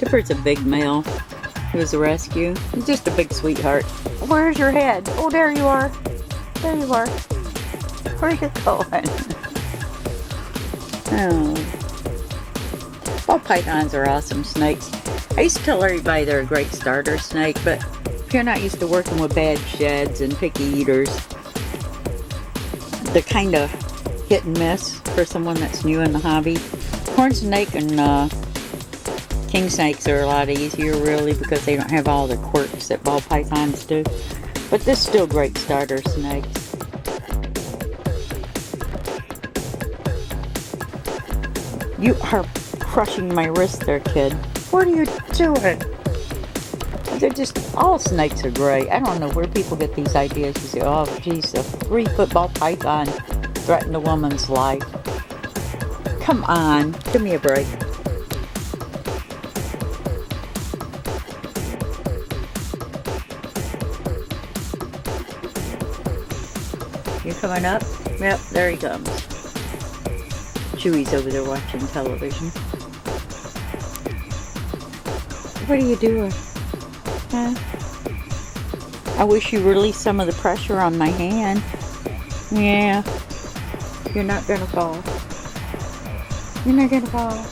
Skipper's a big male. He was a rescue. He's just a big sweetheart. Where's your head? Oh, there you are. There you are. Where are you going? Oh. Ball pythons are awesome snakes. I used to tell everybody they're a great starter snake, but if you're not used to working with bad sheds and picky eaters, they're kind of hit and miss for someone that's new in the hobby. Corn snake and king snakes are a lot easier, really, because they don't have all the quirks that ball pythons do. But they're still great starter snakes. You are crushing my wrist there, kid. What are you doing? They're just, all snakes are great. I don't know where people get these ideas. You say, oh, geez, a 3-foot ball python threatened a woman's life. Come on, give me a break. You coming up? Yep, there he comes. Chewy's over there watching television. What are you doing? Huh? I wish you released some of the pressure on my hand. Yeah. You're not gonna fall. You're not gonna fall.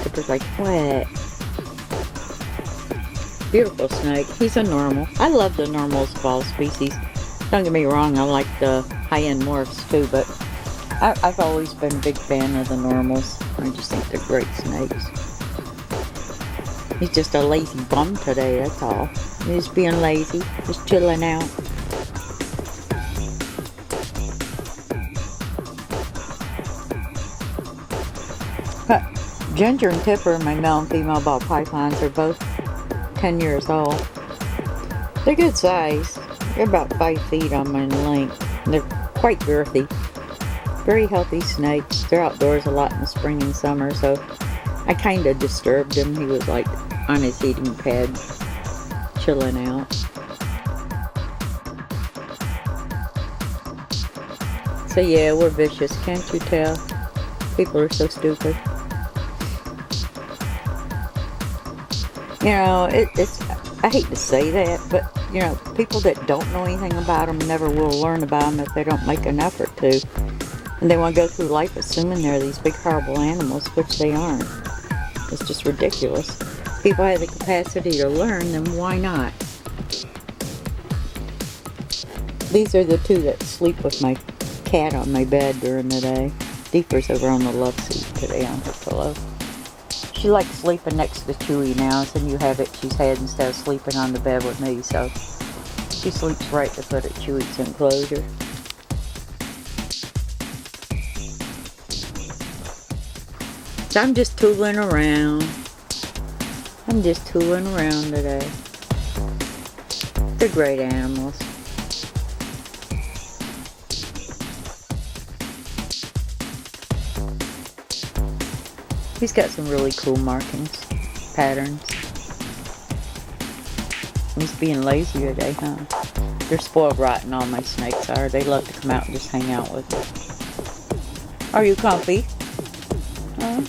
Skipper's like, what? Beautiful snake. He's a normal. I love the normals of all species. Don't get me wrong, I like the high-end morphs too, but I've always been a big fan of the normals. I just think they're great snakes. He's just a lazy bum today, that's all. He's just being lazy, just chilling out. But Ginger and Tipper, my male and female ball pythons, are both 10 years old. They're good size. They're about 5 feet on my length. They're quite girthy. Very healthy snakes. They're outdoors a lot in the spring and summer, so I kind of disturbed him. He was like on his heating pad, chilling out. So yeah, we're vicious, can't you tell? People are so stupid. You know, it's, I hate to say that, but you know, people that don't know anything about them never will learn about them if they don't make an effort to. And they want to go through life assuming they're these big horrible animals, which they aren't. It's just ridiculous. If people have the capacity to learn, then why not? These are the two that sleep with my cat on my bed during the day. Deeper's over on the love seat today on her pillow. She likes sleeping next to Chewy now, so you have it she's had instead of sleeping on the bed with me, so she sleeps right at the foot of Chewy's enclosure. So I'm just tooling around. I'm just tooling around today. They're great animals. He's got some really cool markings, patterns. He's being lazy today, huh? They're spoiled rotten, all my snakes are. They love to come out and just hang out with me. Are you comfy? Huh?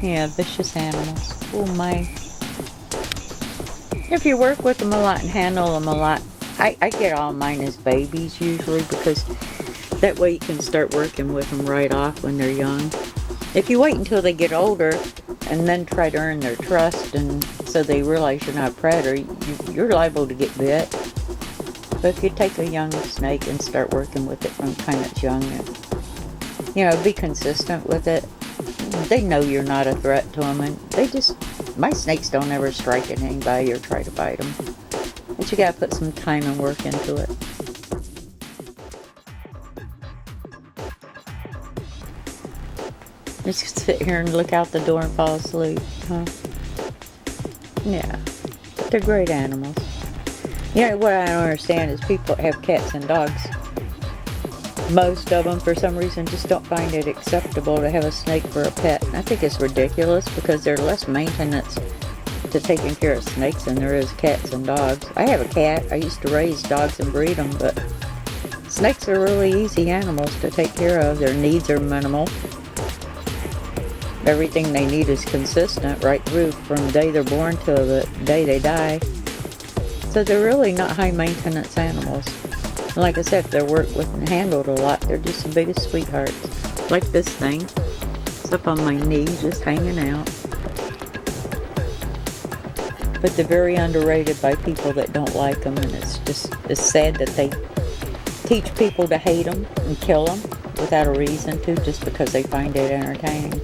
Yeah, vicious animals. Oh my. If you work with them a lot and handle them a lot, I get all mine as babies usually, because that way you can start working with them right off when they're young. If you wait until they get older and then try to earn their trust and so they realize you're not a predator, you're liable to get bit. But if you take a young snake and start working with it from the time it's young, and, you know, be consistent with it, they know you're not a threat to them, and they just, my snakes don't ever strike at anybody or try to bite them. But you gotta put some time and work into it. Just sit here and look out the door and fall asleep, huh? Yeah, but they're great animals. You know, what I don't understand is people that have cats and dogs. Most of them, for some reason, just don't find it acceptable to have a snake for a pet. I think it's ridiculous because they're less maintenance to taking care of snakes than there is cats and dogs. I have a cat. I used to raise dogs and breed them, but snakes are really easy animals to take care of. Their needs are minimal. Everything they need is consistent right through from the day they're born to the day they die. So they're really not high maintenance animals. Like I said, if they're worked with and handled a lot, they're just the biggest sweethearts. Like this thing. It's up on my knee, just hanging out. But they're very underrated by people that don't like them, and it's sad that they teach people to hate them and kill them without a reason to, just because they find it entertaining.